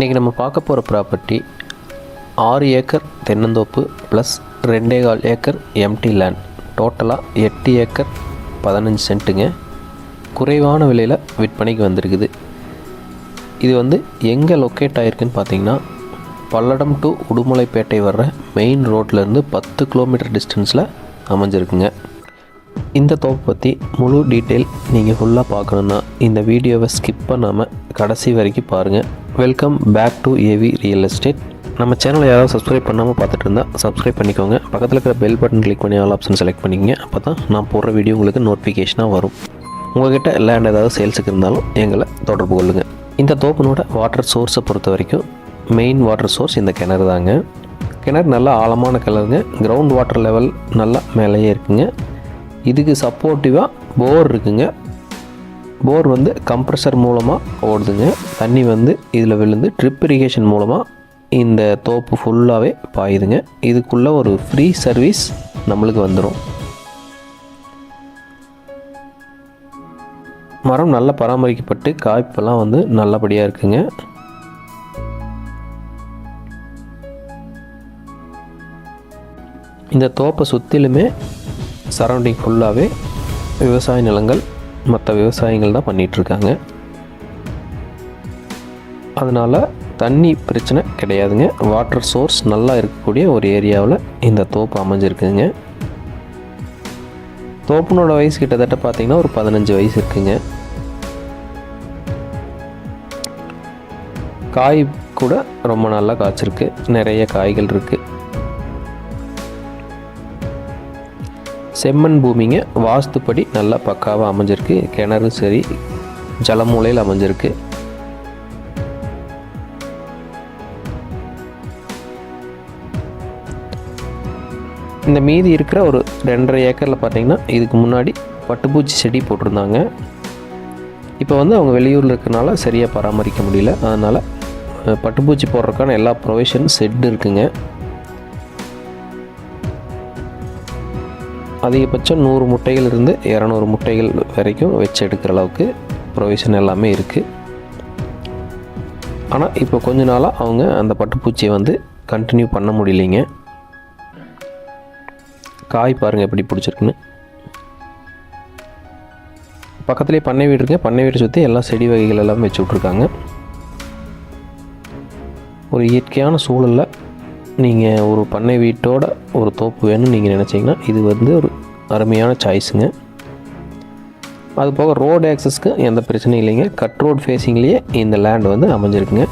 இன்றைக்கி நம்ம பார்க்க போகிற ப்ராப்பர்ட்டி 6 ஏக்கர் தென்னந்தோப்பு ப்ளஸ் 2.25 ஏக்கர் எம்டி லேண்ட், டோட்டலாக 8 ஏக்கர் 15 சென்ட்டுங்க. குறைவான விலையில் விற்பனைக்கு வந்திருக்குது. இது வந்து எங்கே லொக்கேட் ஆகிருக்குன்னு பார்த்தீங்கன்னா, பல்லடம் டு உடுமலைப்பேட்டை வர்ற மெயின் ரோட்லேருந்து 10 கிலோமீட்டர் டிஸ்டன்ஸில் அமைஞ்சிருக்குங்க. இந்த தோப்பு பற்றி முழு டீட்டெயில் நீங்கள் ஃபுல்லாக பார்க்கணுன்னா இந்த வீடியோவை ஸ்கிப் பண்ணாமல் கடைசி வரைக்கும் பாருங்கள். Welcome back to AV real estate. நம்ம சேனலை யாராவது சப்ஸ்கிரைப் பண்ணாமல் பார்த்துட்டு இருந்தால் சப்ஸ்கிரைப் பண்ணிக்கோங்க. பக்கத்தில் இருக்கிற பெல் பட்டன் கிளிக் பண்ணி ஆல் ஆப்ஷன் செலக்ட் பண்ணிக்கங்க. அப்போ தான் நான் போடுற வீடியோ உங்களுக்கு நோட்டிஃபிகேஷனாக வரும். உங்கள்கிட்ட லேண்ட் ஏதாவது சேல்ஸுக்கு இருந்தாலும் எங்களை தொடர்பு கொள்ளுங்கள். இந்த தோப்பினோட வாட்டர் சோர்ஸை பொறுத்த வரைக்கும் மெயின் வாட்டர் சோர்ஸ் இந்த கிணறு தாங்க. கிணறு நல்லா ஆழமான கிணறுங்க. கிரவுண்ட் வாட்டர் லெவல் நல்லா மேலேயே இருக்குங்க. இதுக்கு சப்போர்ட்டிவாக போர் இருக்குங்க. போர் வந்து கம்ப்ரெசர் மூலமாக ஓடுதுங்க. தண்ணி வந்து இதில் விழுந்து ட்ரிப் இரிகேஷன் மூலமாக இந்த தோப்பு ஃபுல்லாகவே பாயுதுங்க. இதுக்குள்ளே ஒரு ஃப்ரீ சர்வீஸ் நம்மளுக்கு வந்துடும். மரம் நல்லா பராமரிக்கப்பட்டு காய்ப்பெல்லாம் வந்து நல்லபடியாக இருக்குங்க. இந்த தோப்பை சுற்றிலுமே சரௌண்டிங் ஃபுல்லாகவே விவசாய நிலங்கள், மற்ற விவசாயிகள் தான் பண்ணிகிட்ருக்காங்க. அதனால் தண்ணி பிரச்சனை கிடையாதுங்க. வாட்டர் சோர்ஸ் நல்லா இருக்கக்கூடிய ஒரு ஏரியாவில் இந்த தோப்பு அமைஞ்சிருக்குங்க. தோப்புனோட வயசு கிட்டத்தட்ட பார்த்திங்கன்னா ஒரு 15 வயசு இருக்குங்க. காய் கூட ரொம்ப நல்லா காய்ச்சிருக்கு. நிறைய காய்கள் இருக்குது. செம்மண் பூமிங்க. வாஸ்துப்படி நல்லா பக்காவாக அமைஞ்சிருக்கு. கிணறு சரி, ஜலமூலையில் அமைஞ்சிருக்கு. இந்த மீதி இருக்கிற ஒரு 2.5 ஏக்கரில் பார்த்திங்கன்னா இதுக்கு முன்னாடி பட்டுப்பூச்சி செடி போட்டிருந்தாங்க. இப்போ வந்து அவங்க வெளியூரில் இருக்கிறனால சரியாக பராமரிக்க முடியல. அதனால் பட்டுப்பூச்சி போடுறதுக்கான எல்லா ப்ரொவிஷன் செட் இருக்குங்க. அதிகபட்சம் 100 முட்டைகள் இருந்து 200 முட்டைகள் வரைக்கும் வச்சு எடுக்கிற அளவுக்கு ப்ரொவிஷன் எல்லாமே இருக்குது. ஆனால் இப்போ கொஞ்ச நாளாக அவங்க அந்த பட்டுப்பூச்சியை வந்து கண்டினியூ பண்ண முடியலைங்க. காய் பாருங்கள் எப்படி பிடிச்சிருக்குன்னு. பக்கத்துலேயே பண்ணை வீடு இருக்குது. பண்ணை வீட்டை சுற்றி எல்லா செடி வகைகள் எல்லாம் வச்சு விட்ருக்காங்க. ஒரு இயற்கையான சூழலில் நீங்கள் ஒரு பண்ணை வீட்டோட ஒரு தோப்பு வேணும்னு நீங்கள் நினச்சிங்கன்னா இது வந்து ஒரு அருமையான சாய்ஸுங்க. அது போக ரோடு ஆக்சஸ்க்கு எந்த பிரச்சனையும் இல்லைங்க. கட் ரோடு ஃபேஸிங்லேயே இந்த லேண்ட் வந்து அமைஞ்சிருக்குங்க.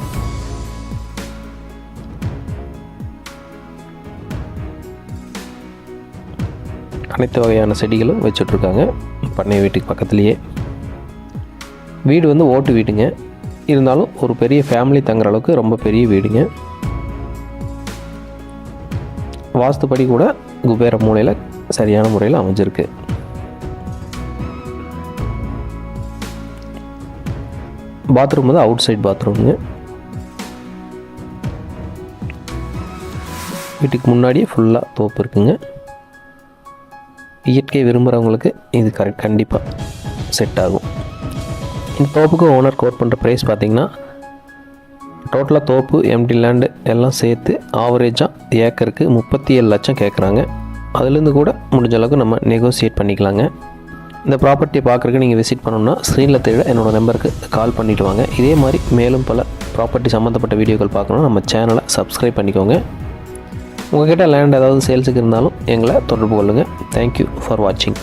அனைத்து வகையான செடிகளும் வச்சுட்ருக்காங்க பண்ணை வீட்டுக்கு பக்கத்துலேயே. வீடு வந்து ஓட்டு வீடுங்க. இருந்தாலும் ஒரு பெரிய ஃபேமிலி தங்குற அளவுக்கு ரொம்ப பெரிய வீடுங்க. வாஸ்துப்படி கூட குபேர மூலையில் சரியான முறையில் அமைஞ்சிருக்கு. பாத்ரூம் வந்து அவுட் சைட் பாத்ரூமுங்க. வீட்டுக்கு முன்னாடியே ஃபுல்லாக தோப்பு இருக்குங்க. இயற்கை விரும்புகிறவங்களுக்கு இது கண்டிப்பாக செட் ஆகும். இந்த தோப்புக்கு ஓனர் கோட் பண்ணுற ப்ரைஸ் பார்த்திங்கன்னா, டோட்டலாக தோப்பு எம்டி லேண்டு எல்லாம் சேர்த்து ஆவரேஜாக ஏக்கருக்கு 37 லட்சம் கேட்குறாங்க. அதுலேருந்து கூட முடிஞ்ச அளவுக்கு நம்ம நெகோசியேட் பண்ணிக்கலாங்க. இந்த ப்ராப்பர்ட்டியை பார்க்குறதுக்கு நீங்கள் விசிட் பண்ணணுன்னா ஸ்க்ரீனில் தேட என்னோடய நம்பருக்கு கால் பண்ணிவிட்டு வாங்க. இதே மாதிரி மேலும் பல ப்ராப்பர்ட்டி சம்மந்தப்பட்ட வீடியோக்கள் பார்க்கணுன்னா நம்ம சேனலை சப்ஸ்கிரைப் பண்ணிக்கோங்க. உங்கள்கிட்ட லேண்ட் ஏதாவது சேல்ஸுக்கு இருந்தாலும் எங்களை தொடர்பு கொள்ளுங்கள். தேங்க்யூ ஃபார் வாட்சிங்.